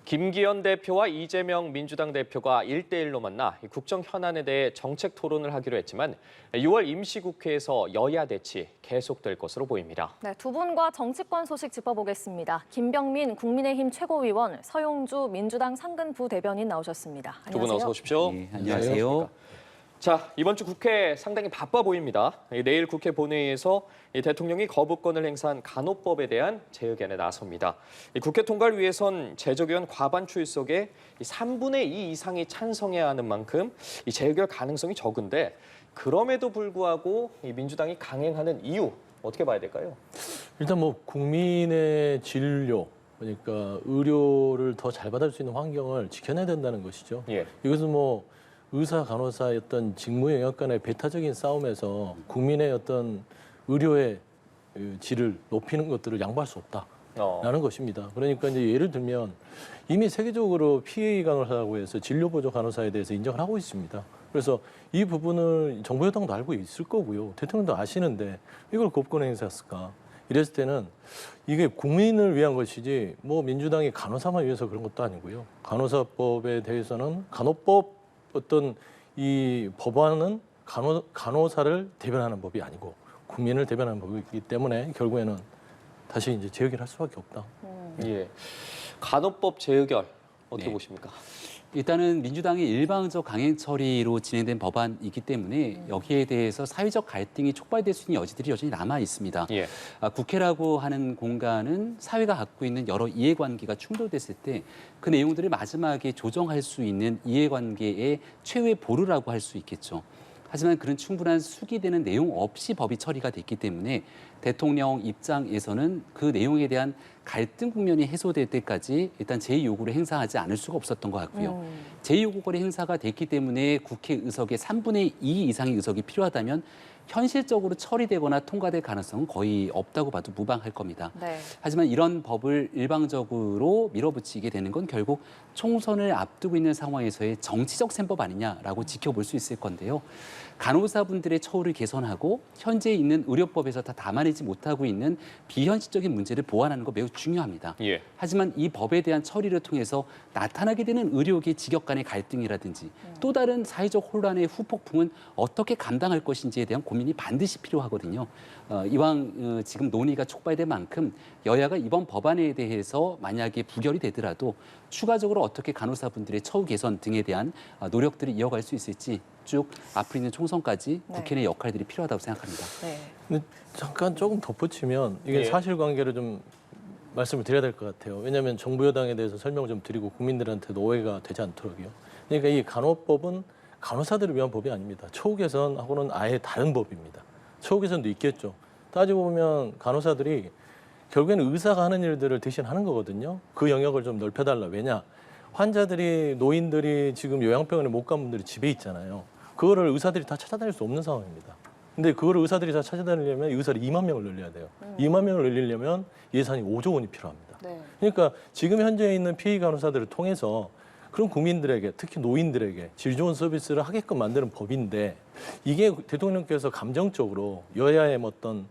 김기현 대표와 이재명 민주당 대표가 1대1로 만나 국정 현안에 대해 정책 토론을 하기로 했지만 6월 임시국회에서 여야 대치 계속될 것으로 보입니다. 네, 두 분과 정치권 소식 짚어보겠습니다. 김병민 국민의힘 최고위원, 서용주 민주당 상근 부대변인 나오셨습니다. 안녕하세요. 두 분 어서 오십시오. 네, 안녕하세요. 자, 이번 주 국회 상당히 바빠 보입니다. 내일 국회 본회의에서 대통령이 거부권을 행사한 간호법에 대한 재의견에 나섭니다. 국회 통과를 위해선 재적의원 과반 출석에 3분의 2 이상이 찬성해야 하는 만큼 재의결 가능성이 적은데 그럼에도 불구하고 민주당이 강행하는 이유 어떻게 봐야 될까요? 일단 국민의 진료, 그러니까 의료를 더 잘 받을 수 있는 환경을 지켜내야 된다는 것이죠. 예. 이것은 의사, 간호사의 어떤 직무 영역 간의 배타적인 싸움에서 국민의 어떤 의료의 질을 높이는 것들을 양보할 수 없다라는 것입니다. 그러니까 이제 예를 들면 이미 세계적으로 PA 간호사라고 해서 진료 보조 간호사에 대해서 인정을 하고 있습니다. 그래서 이 부분을 정부 여당도 알고 있을 거고요. 대통령도 아시는데 이걸 거부권 행사했을까? 이랬을 때는 이게 국민을 위한 것이지 민주당이 간호사만 위해서 그런 것도 아니고요. 간호사법에 대해서는 간호법 어떤 이 법안은 간호사를 대변하는 법이 아니고 국민을 대변하는 법이기 때문에 결국에는 다시 이제 재의결할 수밖에 없다. 예. 간호법 재의결 어떻게 네. 보십니까? 일단은 민주당의 일방적 강행 처리로 진행된 법안이기 때문에 여기에 대해서 사회적 갈등이 촉발될 수 있는 여지들이 여전히 남아 있습니다. 예. 국회라고 하는 공간은 사회가 갖고 있는 여러 이해관계가 충돌됐을 때 그 내용들을 마지막에 조정할 수 있는 이해관계의 최후의 보루라고 할 수 있겠죠. 하지만 그런 충분한 숙의되는 내용 없이 법이 처리가 됐기 때문에 대통령 입장에서는 그 내용에 대한 갈등 국면이 해소될 때까지 일단 제2요구를 행사하지 않을 수가 없었던 것 같고요. 제2요구권이 행사가 됐기 때문에 국회 의석의 3분의 2 이상의 의석이 필요하다면 현실적으로 처리되거나 통과될 가능성은 거의 없다고 봐도 무방할 겁니다. 네. 하지만 이런 법을 일방적으로 밀어붙이게 되는 건 결국 총선을 앞두고 있는 상황에서의 정치적 셈법 아니냐라고 지켜볼 수 있을 건데요. 간호사분들의 처우를 개선하고 현재 있는 의료법에서 다 담아내지 못하고 있는 비현실적인 문제를 보완하는 거 매우 중요합니다. 예. 하지만 이 법에 대한 처리를 통해서 나타나게 되는 의료계 직역 간의 갈등이라든지 또 다른 사회적 혼란의 후폭풍은 어떻게 감당할 것인지에 대한 고민이 반드시 필요하거든요. 이왕 지금 논의가 촉발된 만큼 여야가 이번 법안에 대해서 만약에 부결이 되더라도 추가적으로 어떻게 간호사분들의 처우 개선 등에 대한 노력들을 이어갈 수 있을지 쭉 앞으로 있는 총선까지 네. 국회 내 역할들이 필요하다고 생각합니다. 네. 근데 잠깐 조금 덧붙이면 이게 예. 사실관계를 좀 말씀을 드려야 될 것 같아요. 왜냐하면 정부 여당에 대해서 설명을 좀 드리고 국민들한테도 오해가 되지 않도록요. 그러니까 이 간호법은 간호사들을 위한 법이 아닙니다. 처우 개선하고는 아예 다른 법입니다. 처우 개선도 있겠죠. 따지고 보면 간호사들이 결국에는 의사가 하는 일들을 대신 하는 거거든요. 그 영역을 좀 넓혀달라. 왜냐? 환자들이, 노인들이 지금 요양병원에 못 간 분들이 집에 있잖아요. 그거를 의사들이 다 찾아다닐 수 없는 상황입니다. 근데 그거를 의사들이 다 찾아다니려면 의사를 2만 명을 늘려야 돼요. 2만 명을 늘리려면 예산이 5조 원이 필요합니다. 네. 그러니까 지금 현재 있는 PA 간호사들을 통해서 그런 국민들에게, 특히 노인들에게 질 좋은 서비스를 하게끔 만드는 법인데 이게 대통령께서 감정적으로 여야의 어떤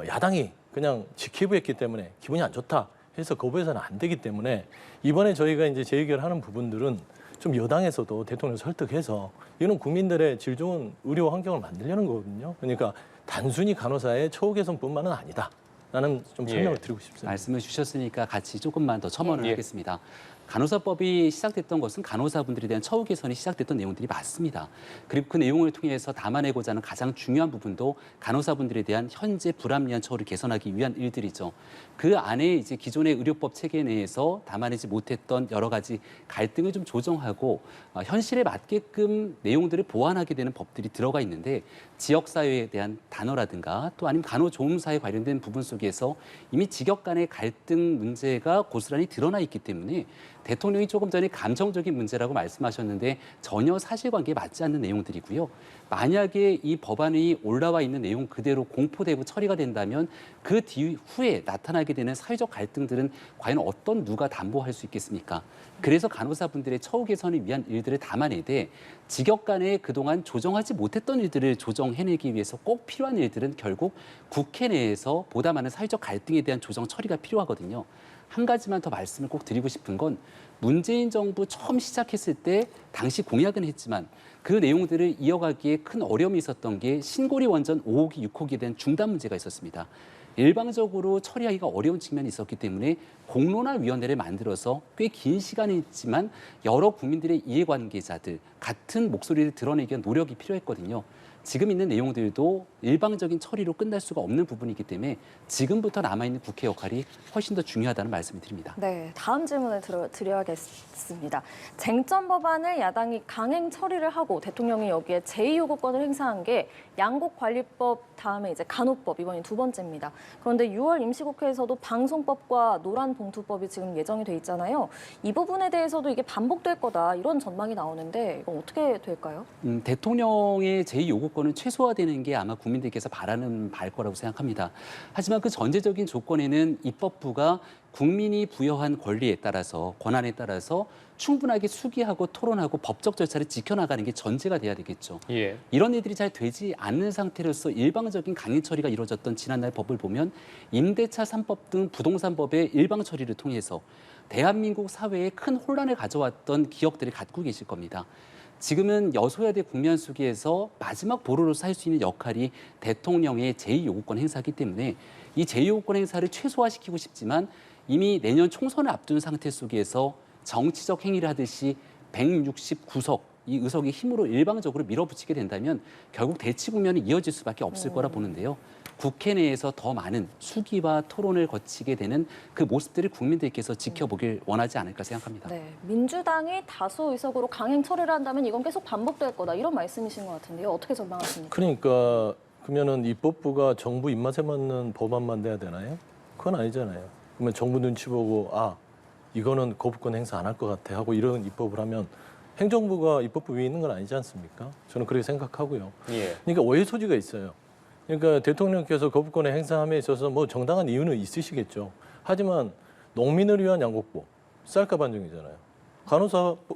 야당이 그냥 지키부했기 때문에 기분이 안 좋다 해서 거부해서는 안 되기 때문에 이번에 저희가 이제 재의결하는 부분들은 좀 여당에서도 대통령 설득해서 이런 국민들의 질 좋은 의료 환경을 만들려는 거거든요. 그러니까 단순히 간호사의 처우 개선뿐만은 아니다. 라는 좀 설명을 드리고 싶습니다. 말씀을 주셨으니까 같이 조금만 더 첨언을 예. 하겠습니다. 간호사법이 시작됐던 것은 간호사분들에 대한 처우 개선이 시작됐던 내용들이 맞습니다. 그리고 그 내용을 통해서 담아내고자 하는 가장 중요한 부분도 간호사분들에 대한 현재 불합리한 처우를 개선하기 위한 일들이죠. 그 안에 이제 기존의 의료법 체계 내에서 담아내지 못했던 여러 가지 갈등을 좀 조정하고 현실에 맞게끔 내용들을 보완하게 되는 법들이 들어가 있는데 지역사회에 대한 단어라든가 또 아니면 간호조무사에 관련된 부분 속에서 이미 직역 간의 갈등 문제가 고스란히 드러나 있기 때문에 대통령이 조금 전에 감정적인 문제라고 말씀하셨는데 전혀 사실관계에 맞지 않는 내용들이고요. 만약에 이 법안이 올라와 있는 내용 그대로 공포되고 처리가 된다면 그 뒤후에 나타나게 되는 사회적 갈등들은 과연 어떤 누가 담보할 수 있겠습니까? 그래서 간호사분들의 처우 개선을 위한 일들을 담아내되 직역 간에 그동안 조정하지 못했던 일들을 조정해내기 위해서 꼭 필요한 일들은 결국 국회 내에서 보다 많은 사회적 갈등에 대한 조정 처리가 필요하거든요. 한 가지만 더 말씀을 꼭 드리고 싶은 건 문재인 정부 처음 시작했을 때 당시 공약은 했지만 그 내용들을 이어가기에 큰 어려움이 있었던 게 신고리 원전 5호기, 6호기에 대한 중단 문제가 있었습니다. 일방적으로 처리하기가 어려운 측면이 있었기 때문에 공론화위원회를 만들어서 꽤 긴 시간이 있지만 여러 국민들의 이해관계자들 같은 목소리를 드러내기 위한 노력이 필요했거든요. 지금 있는 내용들도 일방적인 처리로 끝날 수가 없는 부분이기 때문에 지금부터 남아있는 국회 역할이 훨씬 더 중요하다는 말씀을 드립니다. 네, 다음 질문을 드려야겠습니다. 쟁점 법안을 야당이 강행 처리를 하고 대통령이 여기에 제2요구권을 행사한 게 양곡관리법 다음에 이제 간호법 이번이 두 번째입니다. 그런데 6월 임시국회에서도 방송법과 노란봉투법이 지금 예정이 돼 있잖아요. 이 부분에 대해서도 이게 반복될 거다 이런 전망이 나오는데 이건 어떻게 될까요? 대통령의 제2요구권은 최소화되는 게 아마 국민들께서 바라는 바일 거라고 생각합니다. 하지만 그 전제적인 조건에는 입법부가 국민이 부여한 권리에 따라서 권한에 따라서 충분하게 수기하고 토론하고 법적 절차를 지켜나가는 게 전제가 돼야 되겠죠. 예. 이런 일들이 잘 되지 않는 상태로서 일방적인 강행 처리가 이루어졌던 지난날 법을 보면 임대차 3법 등 부동산법의 일방 처리를 통해서 대한민국 사회에 큰 혼란을 가져왔던 기억들을 갖고 계실 겁니다. 지금은 여소야대 국면 속에서 마지막 보루로서 할 수 있는 역할이 대통령의 제2요구권 행사이기 때문에 이 제2요구권 행사를 최소화시키고 싶지만 이미 내년 총선을 앞둔 상태 속에서 정치적 행위를 하듯이 169석 이 의석의 힘으로 일방적으로 밀어붙이게 된다면 결국 대치 국면이 이어질 수밖에 없을 거라 보는데요. 국회 내에서 더 많은 수기와 토론을 거치게 되는 그 모습들을 국민들께서 지켜보길 원하지 않을까 생각합니다. 네, 민주당이 다수 의석으로 강행 처리를 한다면 이건 계속 반복될 거다 이런 말씀이신 것 같은데요. 어떻게 전망하십니까? 그러니까 그러면은 입법부가 정부 입맛에 맞는 법안만 내야 되나요? 그건 아니잖아요. 그러면 정부 눈치 보고 이거는 거부권 행사 안 할 것 같아 하고 이런 입법을 하면 행정부가 입법부 위에 있는 건 아니지 않습니까? 저는 그렇게 생각하고요. 예. 그러니까 오해 소지가 있어요. 그러니까 대통령께서 거부권의 행사함에 있어서 뭐 정당한 이유는 있으시겠죠. 하지만 농민을 위한 양곡법, 쌀값 안정이잖아요.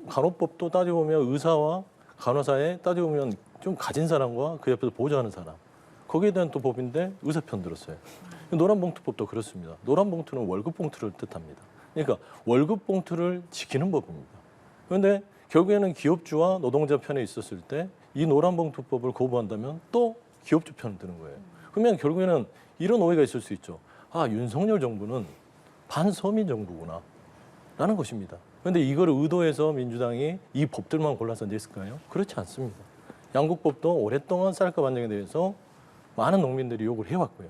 간호법도 따지고 보면 의사와 간호사에 따지고 보면 좀 가진 사람과 그 옆에서 보조하는 사람. 거기에 대한 또 법인데 의사 편 들었어요. 노란봉투법도 그렇습니다. 노란봉투는 월급봉투를 뜻합니다. 그러니까 월급봉투를 지키는 법입니다. 그런데 결국에는 기업주와 노동자 편에 있었을 때 이 노란봉투법을 거부한다면 또 기업주 편을 드는 거예요. 그러면 결국에는 이런 오해가 있을 수 있죠. 윤석열 정부는 반서민 정부구나 라는 것입니다. 그런데 이걸 의도해서 민주당이 이 법들만 골라서 냈을까요? 그렇지 않습니다. 양곡법도 오랫동안 쌀값 안정에 대해서 많은 농민들이 요구를 해왔고요.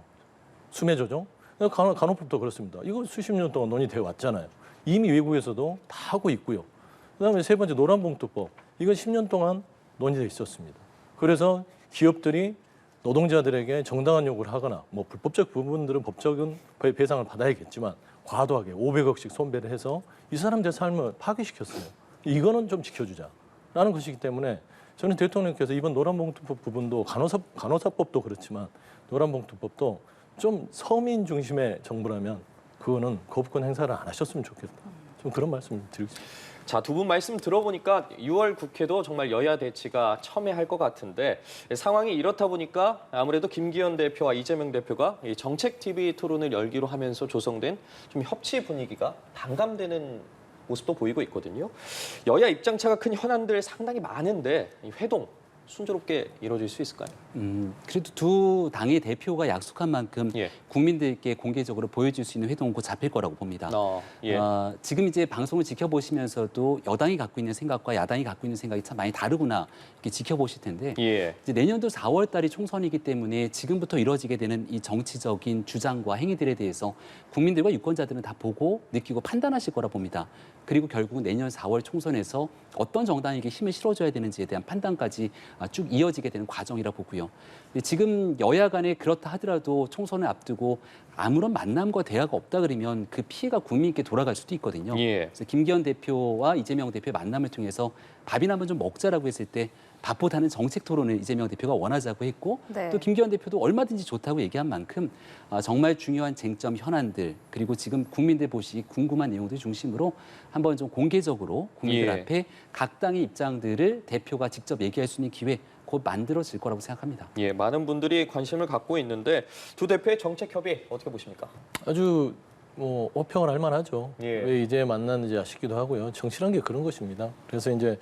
수매 조정, 간호법도 그렇습니다. 이거 수십 년 동안 논의되어 왔잖아요. 이미 외국에서도 다 하고 있고요. 그다음에 세 번째 노란봉투법, 이건 10년 동안 논의되어 있었습니다. 그래서 기업들이 노동자들에게 정당한 요구를 하거나 뭐 불법적 부분들은 법적인 배상을 받아야겠지만 과도하게 500억씩 손배를 해서 이 사람들의 삶을 파괴시켰어요. 이거는 좀 지켜주자라는 것이기 때문에 저는 대통령께서 이번 노란봉투법 부분도 간호사법도 그렇지만 노란봉투법도 좀 서민 중심의 정부라면 그거는 거부권 행사를 안 하셨으면 좋겠다. 좀 그런 말씀 드리고 싶습니다. 자, 두 분 말씀 들어보니까 6월 국회도 정말 여야 대치가 첨예할 것 같은데 상황이 이렇다 보니까 아무래도 김기현 대표와 이재명 대표가 이 정책 TV 토론을 열기로 하면서 조성된 좀 협치 분위기가 반감되는 모습도 보이고 있거든요. 여야 입장차가 큰 현안들 상당히 많은데 이 회동 순조롭게 이루어질 수 있을까요? 그래도 두 당의 대표가 약속한 만큼 예. 국민들께 공개적으로 보여줄 수 있는 회동은 곧 잡힐 거라고 봅니다. 예. 지금 이제 방송을 지켜보시면서도 여당이 갖고 있는 생각과 야당이 갖고 있는 생각이 참 많이 다르구나 이렇게 지켜보실 텐데 예. 이제 내년도 4월 달이 총선이기 때문에 지금부터 이루어지게 되는 이 정치적인 주장과 행위들에 대해서 국민들과 유권자들은 다 보고 느끼고 판단하실 거라 봅니다. 그리고 결국 내년 4월 총선에서 어떤 정당에게 힘을 실어줘야 되는지에 대한 판단까지 쭉 이어지게 되는 과정이라 보고요. 지금 여야 간에 그렇다 하더라도 총선을 앞두고 아무런 만남과 대화가 없다 그러면 그 피해가 국민께 돌아갈 수도 있거든요. 예. 그래서 김기현 대표와 이재명 대표의 만남을 통해서 밥이나 한번 좀 먹자라고 했을 때 밥보다는 정책 토론을 이재명 대표가 원하자고 했고 네. 또 김기현 대표도 얼마든지 좋다고 얘기한 만큼 정말 중요한 쟁점 현안들 그리고 지금 국민들 보시 궁금한 내용들 중심으로 한번 좀 공개적으로 국민들 예. 앞에 각 당의 입장들을 대표가 직접 얘기할 수 있는 기회 곧 만들어질 거라고 생각합니다. 예, 많은 분들이 관심을 갖고 있는데 두 대표의 정책 협의 어떻게 보십니까? 아주 뭐 호평을 할 만하죠. 예. 왜 이제 만났는지 싶기도 하고요. 정치란 게 그런 것입니다. 그래서 이제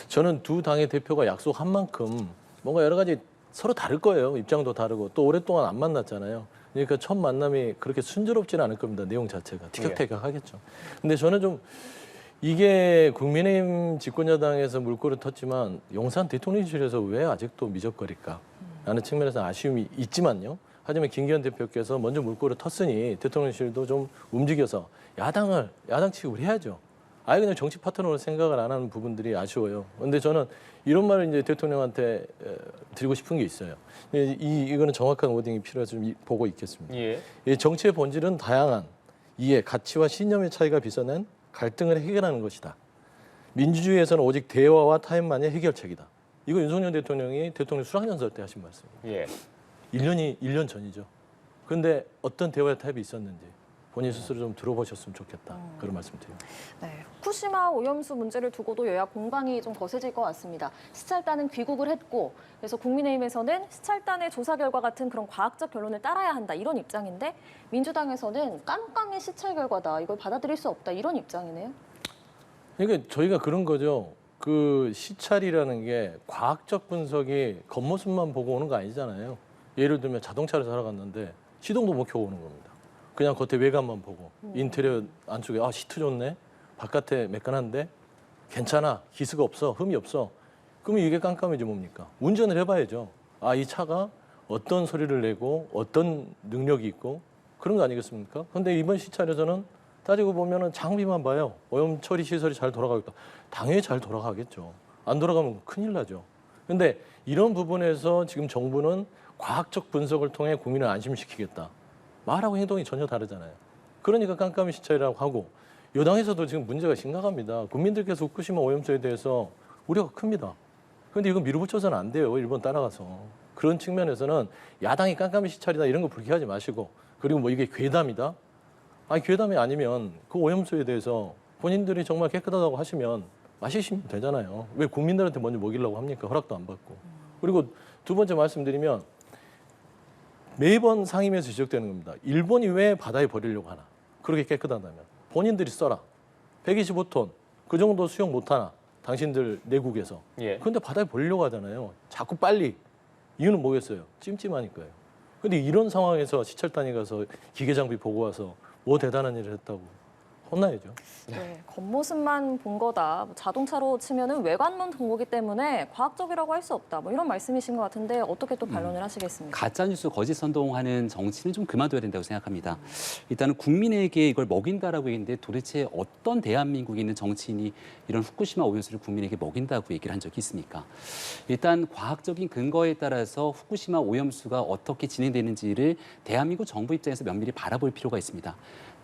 저는 두 당의 대표가 약속한 만큼 뭔가 여러 가지 서로 다를 거예요. 입장도 다르고 또 오랫동안 안 만났잖아요. 그러니까 첫 만남이 그렇게 순조롭지는 않을 겁니다. 내용 자체가 티격태격하겠죠. 근데 저는 좀 이게 국민의힘 집권여당에서 물꼬를 텄지만 용산 대통령실에서 왜 아직도 미적거릴까 라는 측면에서 아쉬움이 있지만요. 하지만 김기현 대표께서 먼저 물꼬를 텄으니 대통령실도 좀 움직여서 야당 취급을 해야죠. 아예 그냥 정치 파트너로 생각을 안 하는 부분들이 아쉬워요. 그런데 저는 이런 말을 이제 대통령한테 드리고 싶은 게 있어요. 이거는 정확한 워딩이 필요해서 좀 보고 있겠습니다. 예. 이 정치의 본질은 다양한 이해, 가치와 신념의 차이가 빚어낸 갈등을 해결하는 것이다. 민주주의에서는 오직 대화와 타협만이 해결책이다. 이거 윤석열 대통령이 대통령 수락연설 때 하신 말씀이에요. 예. 1년 전이죠. 그런데 어떤 대화의 타협이 있었는지 본인 스스로 좀 들어보셨으면 좋겠다. 그런 말씀드립니다. 네, 후쿠시마 오염수 문제를 두고도 여야 공방이 좀 거세질 것 같습니다. 시찰단은 귀국을 했고, 그래서 국민의힘에서는 시찰단의 조사 결과 같은 그런 과학적 결론을 따라야 한다 이런 입장인데, 민주당에서는 깜깜이 시찰 결과다, 이걸 받아들일 수 없다 이런 입장이네요. 그러니까 저희가 그런 거죠. 그 시찰이라는 게 과학적 분석이 겉모습만 보고 오는 거 아니잖아요. 예를 들면 자동차를 사러 갔는데 시동도 못 켜고 오는 겁니다. 그냥 겉에 외관만 보고 인테리어 안쪽에 시트 좋네, 바깥에 매끈한데 괜찮아, 기스가 없어, 흠이 없어. 그러면 이게 깜깜이지 뭡니까? 운전을 해봐야죠. 이 차가 어떤 소리를 내고 어떤 능력이 있고 그런 거 아니겠습니까? 그런데 이번 시찰에서는 따지고 보면은 장비만 봐요. 오염 처리 시설이 잘 돌아가겠다. 당연히 잘 돌아가겠죠. 안 돌아가면 큰일 나죠. 그런데 이런 부분에서 지금 정부는 과학적 분석을 통해 국민을 안심시키겠다. 말하고 행동이 전혀 다르잖아요. 그러니까 깜깜이 시찰이라고 하고, 여당에서도 지금 문제가 심각합니다. 국민들께서 후쿠시마 오염수에 대해서 우려가 큽니다. 그런데 이거 밀어붙여서는 안 돼요. 일본 따라가서. 그런 측면에서는 야당이 깜깜이 시찰이다 이런 거 불쾌하지 마시고, 그리고 뭐 이게 괴담이다? 괴담이 아니면 그 오염수에 대해서 본인들이 정말 깨끗하다고 하시면 마시시면 되잖아요. 왜 국민들한테 먼저 먹이려고 합니까? 허락도 안 받고. 그리고 두 번째 말씀드리면, 매번 상임위에서 지적되는 겁니다. 일본이 왜 바다에 버리려고 하나? 그렇게 깨끗하다면 본인들이 써라. 125톤 그 정도 수용 못하나? 당신들 내국에서. 예. 그런데 바다에 버리려고 하잖아요. 자꾸 빨리. 이유는 뭐겠어요? 찜찜하니까요. 근데 이런 상황에서 시찰단이 가서 기계 장비 보고 와서 뭐 대단한 일을 했다고 혼나야죠. 네, 겉모습만 본 거다. 뭐 자동차로 치면은 외관만 본 거기 때문에 과학적이라고 할 수 없다. 뭐 이런 말씀이신 것 같은데 어떻게 또 반론을 하시겠습니까? 가짜뉴스 거짓 선동하는 정치는 좀 그만둬야 된다고 생각합니다. 일단은 국민에게 이걸 먹인다라고 얘기했는데 도대체 어떤 대한민국에 있는 정치인이 이런 후쿠시마 오염수를 국민에게 먹인다고 얘기를 한 적이 있습니까? 일단 과학적인 근거에 따라서 후쿠시마 오염수가 어떻게 진행되는지를 대한민국 정부 입장에서 면밀히 바라볼 필요가 있습니다.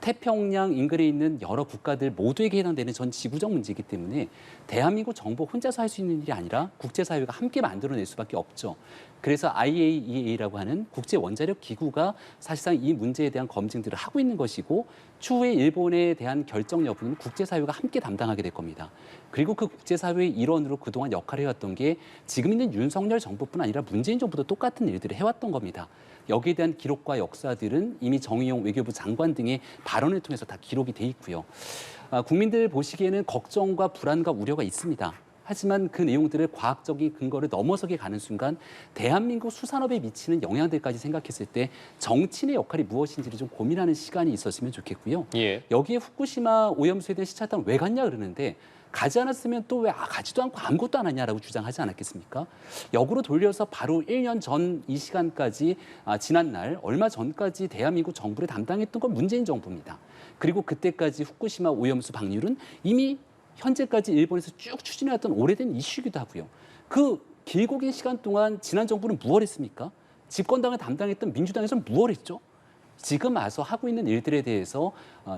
태평양 인근에 있는 여러 국가들 모두에게 해당되는 전 지구적 문제이기 때문에 대한민국 정부 혼자서 할 수 있는 일이 아니라 국제사회가 함께 만들어낼 수밖에 없죠. 그래서 IAEA라고 하는 국제원자력 기구가 사실상 이 문제에 대한 검증들을 하고 있는 것이고 추후에 일본에 대한 결정 여부는 국제사회가 함께 담당하게 될 겁니다. 그리고 그 국제사회의 일원으로 그동안 역할을 해왔던 게 지금 있는 윤석열 정부뿐 아니라 문재인 정부도 똑같은 일들을 해왔던 겁니다. 여기에 대한 기록과 역사들은 이미 정의용 외교부 장관 등의 발언을 통해서 다 기록이 돼 있고요. 국민들 보시기에는 걱정과 불안과 우려가 있습니다. 하지만 그 내용들을 과학적인 근거를 넘어서게 가는 순간 대한민국 수산업에 미치는 영향들까지 생각했을 때 정치인의 역할이 무엇인지를 좀 고민하는 시간이 있었으면 좋겠고요. 예. 여기에 후쿠시마 오염수에 대한 시찰단 왜 갔냐 그러는데 가지 않았으면 또 왜 가지도 않고 아무것도 안 하냐라고 주장하지 않았겠습니까? 역으로 돌려서 바로 1년 전 이 시간까지 지난 날 얼마 전까지 대한민국 정부를 담당했던 건 문재인 정부입니다. 그리고 그때까지 후쿠시마 오염수 방류는 이미 현재까지 일본에서 쭉 추진해왔던 오래된 이슈이기도 하고요. 그 길고 긴 시간 동안 지난 정부는 무엇 했습니까? 집권당을 담당했던 민주당에서는 무엇 했죠? 지금 와서 하고 있는 일들에 대해서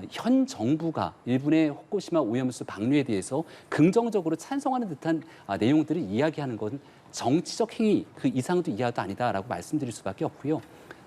현 정부가 일본의 후쿠시마 오염수 방류에 대해서 긍정적으로 찬성하는 듯한 내용들을 이야기하는 건 정치적 행위 그 이상도 이하도 아니다라고 말씀드릴 수밖에 없고요.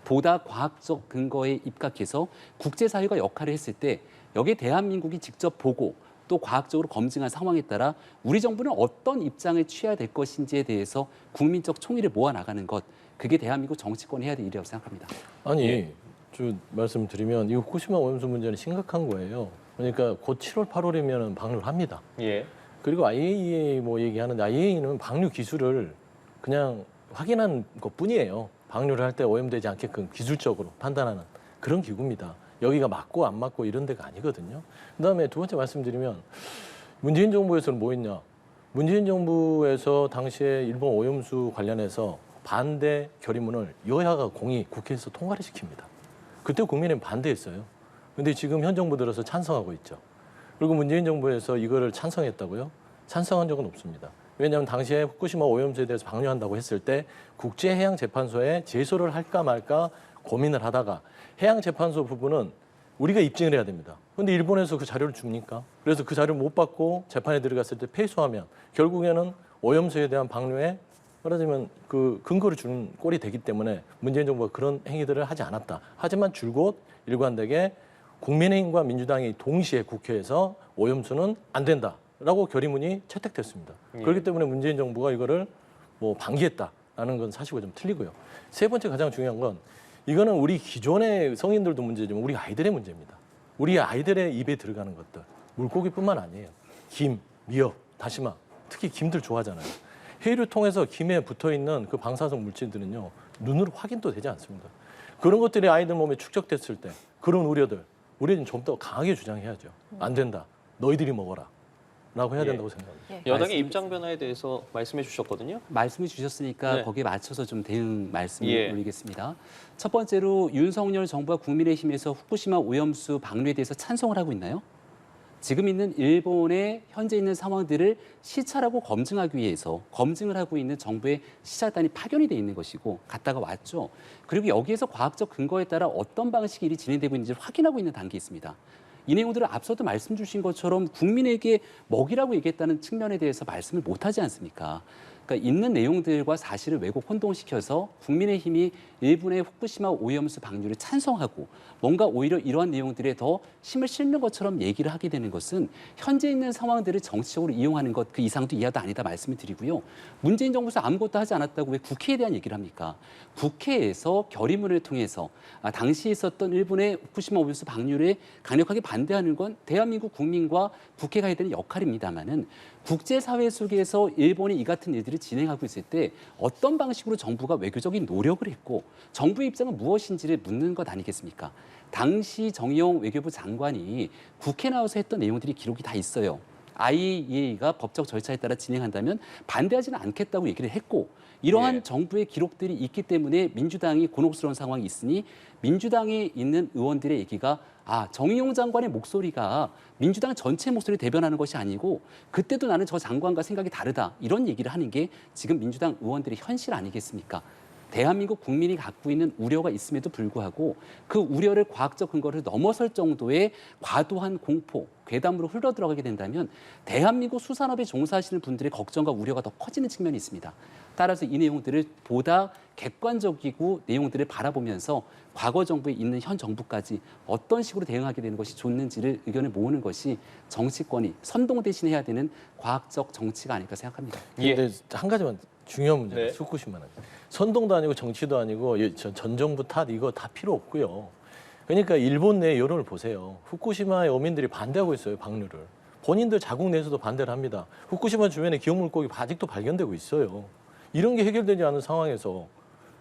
보다 과학적 근거에 입각해서 국제사회가 역할을 했을 때 여기에 대한민국이 직접 보고 또 과학적으로 검증한 상황에 따라 우리 정부는 어떤 입장을 취해야 될 것인지에 대해서 국민적 총의를 모아나가는 것, 그게 대한민국 정치권이 해야 될 일이라고 생각합니다. 아니, 쭉 말씀드리면 이 후쿠시마 오염수 문제는 심각한 거예요. 그러니까 곧 7월, 8월이면 방류를 합니다. 예. 그리고 IAEA 뭐 얘기하는데 IAEA는 방류 기술을 그냥 확인한 것뿐이에요. 방류를 할 때 오염되지 않게끔 기술적으로 판단하는 그런 기구입니다. 여기가 맞고 안 맞고 이런 데가 아니거든요. 그다음에 두 번째 말씀드리면 문재인 정부에서는 뭐 했냐? 문재인 정부에서 당시에 일본 오염수 관련해서 반대 결의문을 여야가 공히 국회에서 통과를 시킵니다. 그때 국민의힘 반대했어요. 근데 지금 현 정부 들어서 찬성하고 있죠. 그리고 문재인 정부에서 이거를 찬성했다고요? 찬성한 적은 없습니다. 왜냐하면 당시에 후쿠시마 오염수에 대해서 방류한다고 했을 때 국제해양재판소에 제소를 할까 말까 고민을 하다가 해양재판소 부분은 우리가 입증을 해야 됩니다. 그런데 일본에서 그 자료를 줍니까? 그래서 그 자료를 못 받고 재판에 들어갔을 때 패소하면 결국에는 오염수에 대한 방류에 말하자면 그 근거를 주는 꼴이 되기 때문에 문재인 정부가 그런 행위들을 하지 않았다. 하지만 줄곧 일관되게 국민의힘과 민주당이 동시에 국회에서 오염수는 안 된다라고 결의문이 채택됐습니다. 예. 그렇기 때문에 문재인 정부가 이거를 뭐 방기했다라는 건 사실과 좀 틀리고요. 세 번째 가장 중요한 건 이거는 우리 기존의 성인들도 문제지만 우리 아이들의 문제입니다. 우리 아이들의 입에 들어가는 것들. 물고기뿐만 아니에요. 김, 미역, 다시마. 특히 김들 좋아하잖아요. 해유를 통해서 김에 붙어있는 그 방사성 물질들은요. 눈으로 확인도 되지 않습니다. 그런 것들이 아이들 몸에 축적됐을 때 그런 우려들. 우리는 좀 더 강하게 주장해야죠. 안 된다. 너희들이 먹어라. 라고 해야 된다고 생각합니다. 여당의 입장 변화에 대해서 말씀해 주셨거든요. 말씀해 주셨으니까 네. 거기에 맞춰서 좀 대응 말씀을 예. 올리겠습니다. 첫 번째로 윤석열 정부와 국민의힘에서 후쿠시마 오염수 방류에 대해서 찬성을 하고 있나요? 지금 있는 일본의 현재 있는 상황들을 시찰하고 검증하기 위해서 검증을 하고 있는 정부의 시찰단이 파견이 돼 있는 것이고 갔다가 왔죠. 그리고 여기에서 과학적 근거에 따라 어떤 방식이 일이 진행되고 있는지를 확인하고 있는 단계에 있습니다. 이 내용들을 앞서도 말씀 주신 것처럼 국민에게 먹이라고 얘기했다는 측면에 대해서 말씀을 못하지 않습니까? 그러니까 있는 내용들과 사실을 왜곡 혼동시켜서 국민의힘이 일본의 후쿠시마 오염수 방류를 찬성하고 뭔가 오히려 이러한 내용들에 더 힘을 실는 것처럼 얘기를 하게 되는 것은 현재 있는 상황들을 정치적으로 이용하는 것 그 이상도 이하도 아니다 말씀을 드리고요. 문재인 정부에서 아무것도 하지 않았다고 왜 국회에 대한 얘기를 합니까? 국회에서 결의문을 통해서 당시 있었던 일본의 후쿠시마 오염수 방류를 강력하게 반대하는 건 대한민국 국민과 국회가 해야 되는 역할입니다마는 국제사회 속에서 일본이 이 같은 일들을 진행하고 있을 때 어떤 방식으로 정부가 외교적인 노력을 했고 정부의 입장은 무엇인지를 묻는 것 아니겠습니까? 당시 정의용 외교부 장관이 국회에 나와서 했던 내용들이 기록이 다 있어요. IAEA가 법적 절차에 따라 진행한다면 반대하지는 않겠다고 얘기를 했고 이러한 예. 정부의 기록들이 있기 때문에 민주당이 곤혹스러운 상황이 있으니 민주당에 있는 의원들의 얘기가 정의용 장관의 목소리가 민주당 전체 목소리를 대변하는 것이 아니고 그때도 나는 저 장관과 생각이 다르다 이런 얘기를 하는 게 지금 민주당 의원들의 현실 아니겠습니까? 대한민국 국민이 갖고 있는 우려가 있음에도 불구하고 그 우려를 과학적 근거를 넘어설 정도의 과도한 공포, 괴담으로 흘러들어가게 된다면 대한민국 수산업에 종사하시는 분들의 걱정과 우려가 더 커지는 측면이 있습니다. 따라서 이 내용들을 보다 객관적이고 내용들을 바라보면서 과거 정부에 있는 현 정부까지 어떤 식으로 대응하게 되는 것이 좋는지를 의견을 모으는 것이 정치권이 선동 대신해야 되는 과학적 정치가 아닐까 생각합니다. 근데 한 가지만 중요한 문제예요. 네. 후쿠시마는 선동도 아니고 정치도 아니고 전 정부 탓 이거 다 필요 없고요. 그러니까 일본 내 여론을 보세요. 후쿠시마의 어민들이 반대하고 있어요, 방류를. 본인들 자국 내에서도 반대를 합니다. 후쿠시마 주변에 기업 물고기 아직도 발견되고 있어요. 이런 게 해결되지 않은 상황에서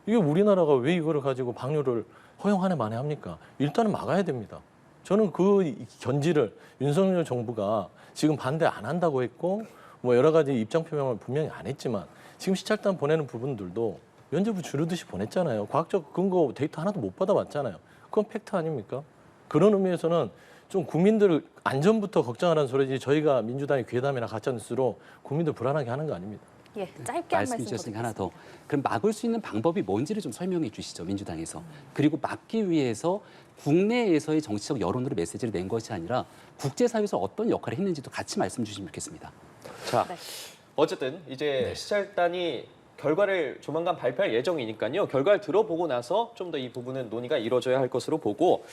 이게 우리나라가 왜 이거를 가지고 방류를 허용하네 마네 합니까? 일단은 막아야 됩니다. 저는 그 견지를 윤석열 정부가 지금 반대 안 한다고 했고 뭐 여러 가지 입장 표명을 분명히 안 했지만 지금 시찰단 보내는 부분들도 면접을 주르듯이 보냈잖아요. 과학적 근거 데이터 하나도 못 받아봤잖아요. 그건 팩트 아닙니까? 그런 의미에서는 좀 국민들 안전부터 걱정하라는 소리지 저희가 민주당의 괴담이나 가짜뉴스로 국민들 불안하게 하는 거 아닙니다. 예, 짧게 한 말씀 말씀 주셨으니까 부탁드리겠습니다. 하나 더. 그럼 막을 수 있는 방법이 뭔지를 좀 설명해 주시죠, 민주당에서. 그리고 막기 위해서 국내에서의 정치적 여론으로 메시지를 낸 것이 아니라 국제사회에서 어떤 역할을 했는지도 같이 말씀 주시면 좋겠습니다. 자, 네. 어쨌든 이제 시찰단이 결과를 조만간 발표할 예정이니까요. 결과를 들어보고 나서 좀 더 이 부분은 논의가 이루어져야 할 것으로 보고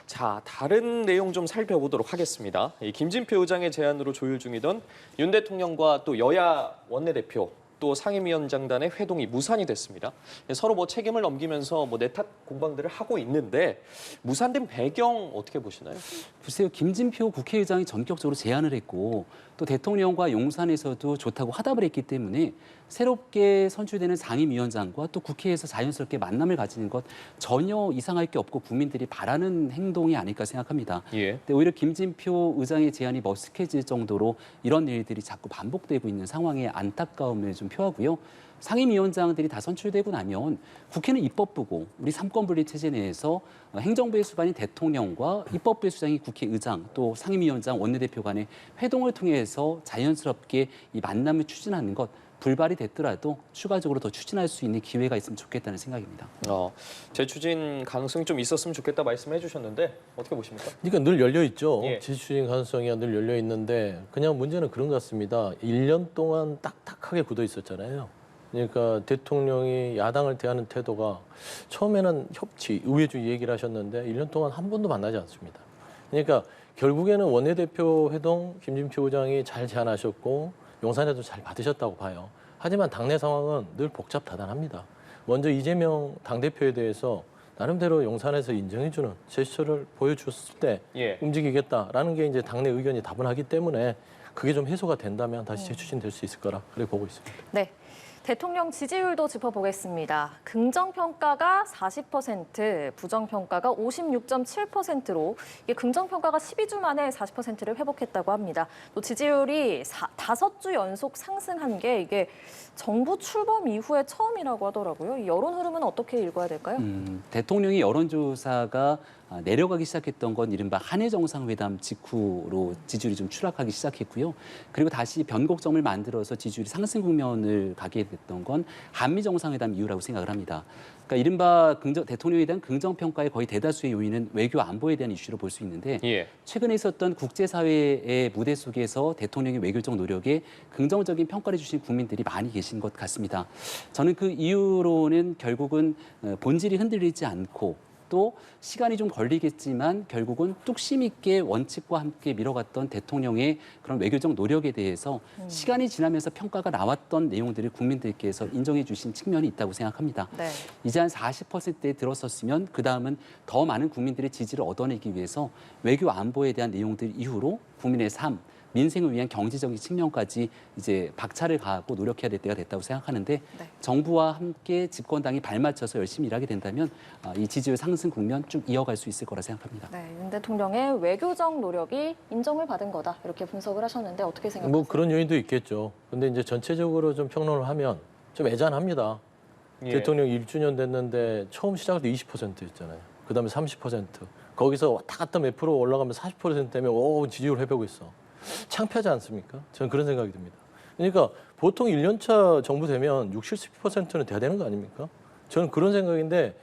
자, 다른 내용 좀 살펴보도록 하겠습니다. 이 김진표 의장의 제안으로 조율 중이던 윤 대통령과 또 여야 원내대표 또 상임위원장단의 회동이 무산이 됐습니다. 서로 뭐 책임을 넘기면서 뭐 내탓 공방들을 하고 있는데 무산된 배경 어떻게 보시나요? 글쎄요, 김진표 국회의장이 전격적으로 제안을 했고 또 대통령과 용산에서도 좋다고 화답을 했기 때문에 새롭게 선출되는 상임위원장과 또 국회에서 자연스럽게 만남을 가지는 것 전혀 이상할 게 없고 국민들이 바라는 행동이 아닐까 생각합니다. 예. 근데 오히려 김진표 의장의 제안이 머쓱해질 정도로 이런 일들이 자꾸 반복되고 있는 상황에 안타까움을 좀 표하고요. 상임위원장들이 다 선출되고 나면 국회는 입법부고 우리 삼권분립 체제 내에서 행정부의 수반인 대통령과 입법부의 수장이 국회의장 또 상임위원장 원내대표 간의 회동을 통해서 자연스럽게 이 만남을 추진하는 것 불발이 됐더라도 추가적으로 더 추진할 수 있는 기회가 있으면 좋겠다는 생각입니다. 재추진 가능성이 좀 있었으면 좋겠다 말씀해 주셨는데 어떻게 보십니까? 그러니까 늘 열려 있죠. 예. 재추진 가능성이 늘 열려 있는데 그냥 문제는 그런 것 같습니다. 1년 동안 딱딱하게 굳어 있었잖아요. 그러니까 대통령이 야당을 대하는 태도가 처음에는 협치, 의회주의 얘기를 하셨는데 1년 동안 한 번도 만나지 않습니다. 그러니까 결국에는 원내대표 회동 김진표 의장이 잘 제안하셨고 용산에도 잘 받으셨다고 봐요. 하지만 당내 상황은 늘 복잡다단합니다. 먼저 이재명 당대표에 대해서 나름대로 용산에서 인정해주는 제스처를 보여줬을 때 예. 움직이겠다라는 게 이제 당내 의견이 다분하기 때문에 그게 좀 해소가 된다면 다시 재추진될 수 있을 거라 그렇게 보고 있습니다. 네. 대통령 지지율도 짚어보겠습니다. 긍정평가가 40%, 부정평가가 56.7%로 이게 긍정평가가 12주 만에 40%를 회복했다고 합니다. 또 지지율이 5주 연속 상승한 게 이게 정부 출범 이후에 처음이라고 하더라고요. 이 여론 흐름은 어떻게 읽어야 될까요? 대통령이 여론조사가 내려가기 시작했던 건 이른바 한일 정상회담 직후로 지지율이 좀 추락하기 시작했고요. 그리고 다시 변곡점을 만들어서 지지율이 상승 국면을 가게 됐던 건 한미 정상회담 이후라고 생각을 합니다. 그러니까 이른바 대통령에 대한 긍정평가의 거의 대다수의 요인은 외교 안보에 대한 이슈로 볼 수 있는데 예. 최근에 있었던 국제사회의 무대 속에서 대통령의 외교적 노력에 긍정적인 평가를 주신 국민들이 많이 계신 것 같습니다. 저는 그 이유로는 결국은 본질이 흔들리지 않고 또 시간이 좀 걸리겠지만 결국은 뚝심 있게 원칙과 함께 밀어갔던 대통령의 그런 외교적 노력에 대해서 시간이 지나면서 평가가 나왔던 내용들을 국민들께서 인정해 주신 측면이 있다고 생각합니다. 네. 이제 한 40%에 들었었으면 그다음은 더 많은 국민들의 지지를 얻어내기 위해서 외교 안보에 대한 내용들 이후로 국민의 삶, 민생을 위한 경제적인 측면까지 이제 박차를 가하고 노력해야 될 때가 됐다고 생각하는데 네. 정부와 함께 집권당이 발맞춰서 열심히 일하게 된다면 이 지지율 상승 국면 쭉 이어갈 수 있을 거라 생각합니다. 네, 윤 대통령의 외교적 노력이 인정을 받은 거다 이렇게 분석을 하셨는데 어떻게 생각하세요? 뭐 그런 요인도 있겠죠. 근데 이제 전체적으로 좀 평론을 하면 좀 애잔합니다. 예. 대통령 1주년 됐는데 처음 시작할 때 20%였잖아요. 그다음에 30%. 거기서 왔다 갔다 몇 프로 올라가면 40% 되면 지지율 회복이 있어. 창피하지 않습니까? 저는 그런 생각이 듭니다. 그러니까 보통 1년차 정부 되면 60, 70%는 돼야 되는 거 아닙니까? 저는 그런 생각인데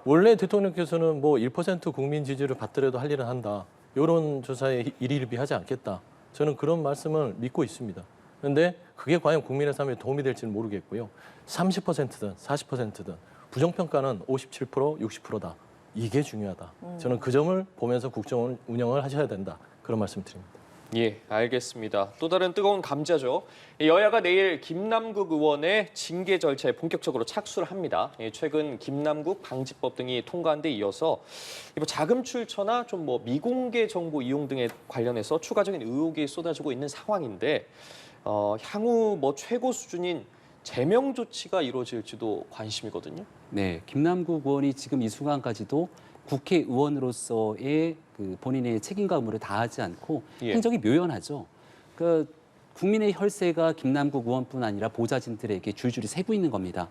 원래 대통령께서는 뭐 1% 국민 지지를 받더라도 할 일은 한다. 이런 조사에 일일비하지 않겠다. 저는 그런 말씀을 믿고 있습니다. 그런데 그게 과연 국민의 삶에 도움이 될지는 모르겠고요. 30%든 40%든 부정평가는 57%, 60%다. 이게 중요하다. 저는 그 점을 보면서 국정 운영을 하셔야 된다. 그런 말씀 드립니다. 예, 알겠습니다. 또 다른 뜨거운 감자죠. 여야가 내일 김남국 의원의 징계 절차에 본격적으로 착수를 합니다. 최근 김남국 방지법 등이 통과한 데 이어서 자금 출처나 좀 뭐 미공개 정보 이용 등에 관련해서 추가적인 의혹이 쏟아지고 있는 상황인데 향후 뭐 최고 수준인 제명 조치가 이루어질지도 관심이거든요. 네, 김남국 의원이 지금 이 순간까지도 국회의원으로서의 그 본인의 책임과 의무를 다하지 않고 예. 행적이 묘연하죠. 그 국민의 혈세가 김남국 의원뿐 아니라 보좌진들에게 줄줄이 새고 있는 겁니다.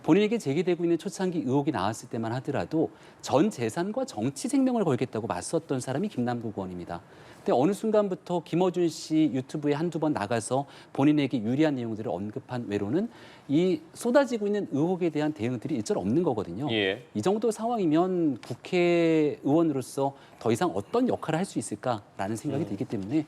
본인에게 제기되고 있는 초창기 의혹이 나왔을 때만 하더라도 전 재산과 정치 생명을 걸겠다고 맞섰던 사람이 김남국 의원입니다. 근데 어느 순간부터 김어준 씨 유튜브에 한두 번 나가서 본인에게 유리한 내용들을 언급한 외로는 이 쏟아지고 있는 의혹에 대한 대응들이 일절 없는 거거든요. 예. 이 정도 상황이면 국회의원으로서 더 이상 어떤 역할을 할 수 있을까라는 생각이 들기 때문에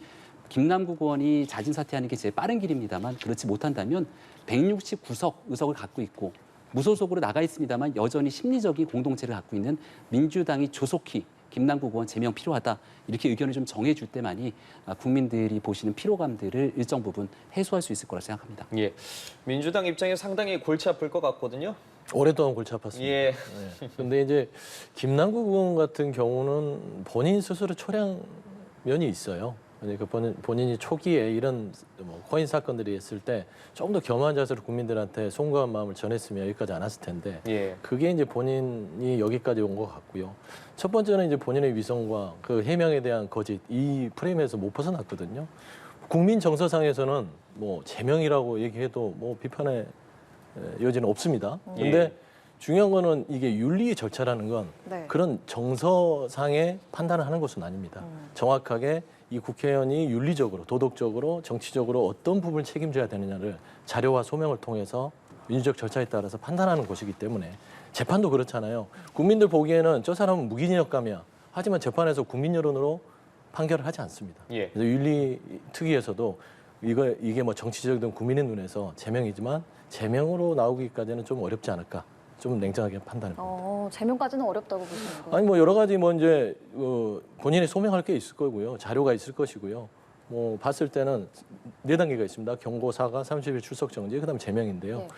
김남국 의원이 자진 사퇴하는 게 제일 빠른 길입니다만 그렇지 못한다면 169석 의석을 갖고 있고 무소속으로 나가 있습니다만 여전히 심리적인 공동체를 갖고 있는 민주당이 조속히 김남국 의원 제명 필요하다 이렇게 의견을 좀 정해줄 때만이 국민들이 보시는 피로감들을 일정 부분 해소할 수 있을 거라 생각합니다. 예, 민주당 입장에 상당히 골치 아플 것 같거든요. 오랫동안 골치 아팠습니다. 예. 네. 근데 이제 김남국 의원 같은 경우는 본인 스스로 초량 면이 있어요. 그러니까 본인이 초기에 이런 코인 사건들이 있을 때 좀 더 겸허한 자세로 국민들한테 송구한 마음을 전했으면 여기까지 안 왔을 텐데 예. 그게 이제 본인이 여기까지 온 것 같고요. 첫 번째는 이제 본인의 위선과 그 해명에 대한 거짓 이 프레임에서 못 벗어났거든요. 국민 정서상에서는 뭐 제명이라고 얘기해도 뭐 비판의 여지는 없습니다. 근데 예. 중요한 거는 이게 윤리 절차라는 건 네. 그런 정서상의 판단을 하는 것은 아닙니다. 정확하게 이 국회의원이 윤리적으로, 도덕적으로, 정치적으로 어떤 부분을 책임져야 되느냐를 자료와 소명을 통해서 민주적 절차에 따라서 판단하는 것이기 때문에 재판도 그렇잖아요. 국민들 보기에는 저 사람은 무기징역감이야. 하지만 재판에서 국민 여론으로 판결을 하지 않습니다. 예. 그래서 윤리 특위에서도 이게 뭐 정치적이든 국민의 눈에서 제명이지만 제명으로 나오기까지는 좀 어렵지 않을까. 좀 냉정하게 판단해봅니다. 제명까지는 어렵다고 보시는 거예요? 아니 뭐 여러 가지 뭐 이제 본인이 소명할 게 있을 거고요, 자료가 있을 것이고요. 뭐 봤을 때는 4단계가 있습니다. 경고, 사과, 30일 출석 정지, 그다음 제명인데요. 네.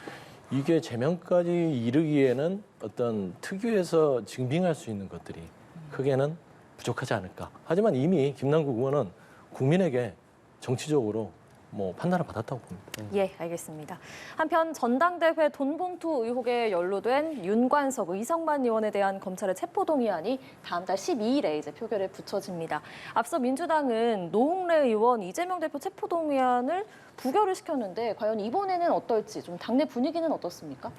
이게 제명까지 이르기에는 어떤 특유에서 증빙할 수 있는 것들이 크게는 부족하지 않을까. 하지만 이미 김남국 의원은 국민에게 정치적으로 뭐 판단을 받았다고 봅니다. 예, 알겠습니다. 한편 전당대회 돈봉투 의혹에 연루된 윤관석, 이성만 의원에 대한 검찰의 체포동의안이 다음 달 12일에 이제 표결에 붙여집니다. 앞서 민주당은 노웅래 의원, 이재명 대표 체포동의안을 부결을 시켰는데 과연 이번에는 어떨지 좀 당내 분위기는 어떻습니까?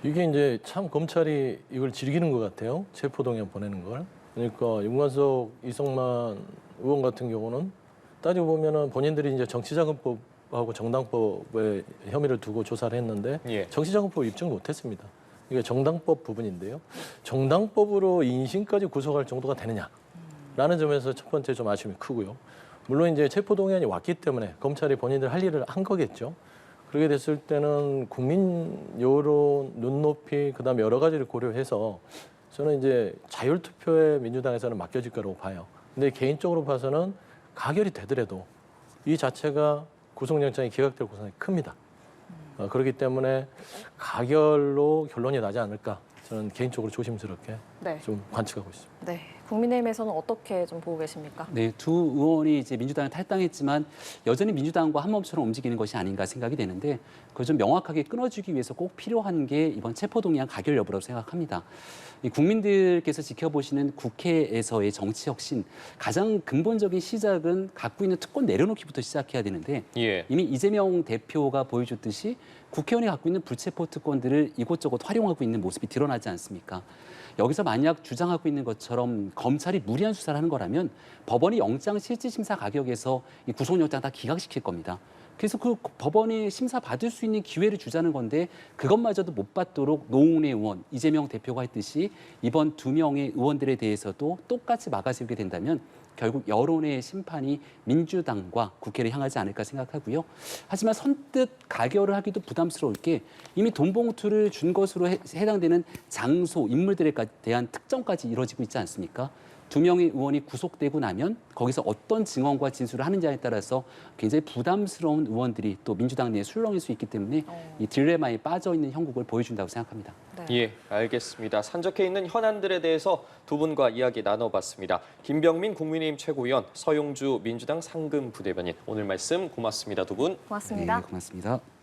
이게 이제 참 검찰이 이걸 즐기는 것 같아요. 체포동의안 보내는 걸. 그러니까 윤관석, 이성만 의원 같은 경우는 따지고 보면은 본인들이 이제 정치자금법하고 정당법에 혐의를 두고 조사를 했는데 예. 정치자금법 입증을 못했습니다. 이게 정당법 부분인데요. 정당법으로 인신까지 구속할 정도가 되느냐라는 점에서 첫 번째 좀 아쉬움이 크고요. 물론 이제 체포동의안이 왔기 때문에 검찰이 본인들 할 일을 한 거겠죠. 그렇게 됐을 때는 국민 여론, 눈높이, 그다음에 여러 가지를 고려해서 저는 이제 자율투표에 민주당에서는 맡겨질 거라고 봐요. 근데 개인적으로 봐서는 가결이 되더라도 이 자체가 구속영장이 기각될 가능성이 큽니다. 그렇기 때문에 가결로 결론이 나지 않을까 저는 개인적으로 조심스럽게 네. 좀 관측하고 있습니다. 네. 국민의힘에서는 어떻게 좀 보고 계십니까? 네, 두 의원이 이제 민주당을 탈당했지만 여전히 민주당과 한 몸처럼 움직이는 것이 아닌가 생각이 되는데 그걸 좀 명확하게 끊어주기 위해서 꼭 필요한 게 이번 체포동의안 가결 여부라고 생각합니다. 이 국민들께서 지켜보시는 국회에서의 정치 혁신 가장 근본적인 시작은 갖고 있는 특권 내려놓기부터 시작해야 되는데 예. 이미 이재명 대표가 보여줬듯이 국회의원이 갖고 있는 불체포 특권들을 이곳저곳 활용하고 있는 모습이 드러나지 않습니까? 여기서 만약 주장하고 있는 것처럼 검찰이 무리한 수사를 하는 거라면 법원이 영장 실질심사 가격에서 이 구속영장 다 기각시킬 겁니다. 그래서 그 법원이 심사 받을 수 있는 기회를 주자는 건데 그것마저도 못 받도록 노웅래 의원, 이재명 대표가 했듯이 이번 2명의 의원들에 대해서도 똑같이 막아세우게 된다면 결국 여론의 심판이 민주당과 국회를 향하지 않을까 생각하고요. 하지만 선뜻 가결을 하기도 부담스러울 게 이미 돈봉투를 준 것으로 해당되는 장소, 인물들에 대한 특정까지 이루어지고 있지 않습니까? 2명의 의원이 구속되고 나면 거기서 어떤 증언과 진술을 하느냐에 따라서 굉장히 부담스러운 의원들이 또 민주당 내에 술렁일 수 있기 때문에 이 딜레마에 빠져 있는 형국을 보여준다고 생각합니다. 네. 예, 알겠습니다. 산적해 있는 현안들에 대해서 두 분과 이야기 나눠봤습니다. 김병민 국민의힘 최고위원, 서용주 민주당 상금 부대변인 오늘 말씀 고맙습니다. 두 분. 고맙습니다. 네, 고맙습니다.